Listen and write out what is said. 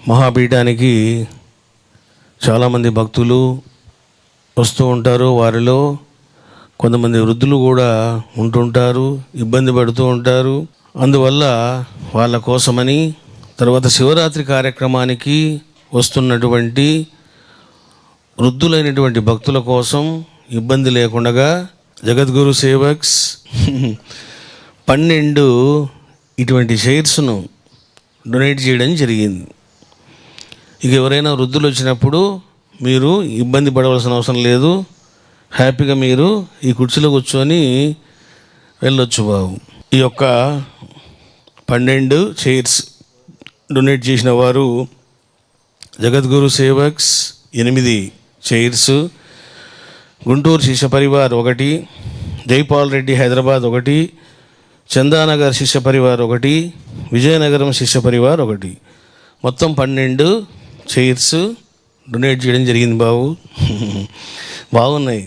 మహాపీఠానికి చాలామంది భక్తులు వస్తూ ఉంటారు. వారిలో కొంతమంది వృద్ధులు కూడా ఉంటుంటారు, ఇబ్బంది పడుతూ ఉంటారు. అందువల్ల వాళ్ళ కోసమని తర్వాత శివరాత్రి కార్యక్రమానికి వస్తున్నటువంటి వృద్ధులైనటువంటి భక్తుల కోసం ఇబ్బంది లేకుండా జగద్గురు సేవక్స్ 12 ఇటువంటి షేర్స్ను డొనేట్ చేయడం జరిగింది. ఇక ఎవరైనా వృద్ధులు వచ్చినప్పుడు మీరు ఇబ్బంది పడవలసిన అవసరం లేదు, హ్యాపీగా మీరు ఈ కుర్చీలో కూర్చొని వెళ్ళొచ్చు బాబు. ఈ యొక్క 12 చైర్స్ డొనేట్ చేసిన వారు జగద్గురు సేవక్స్ 8 చైర్స్, గుంటూరు శిష్య పరివార్ 1, జైపాల్ రెడ్డి హైదరాబాద్ 1, చందానగర్ శిష్య పరివార్ 1, విజయనగరం శిష్య పరివార్ 1, మొత్తం 12 చైర్స్ డొనేట్ చేయడం జరిగింది బాబు. బాగున్నాయి.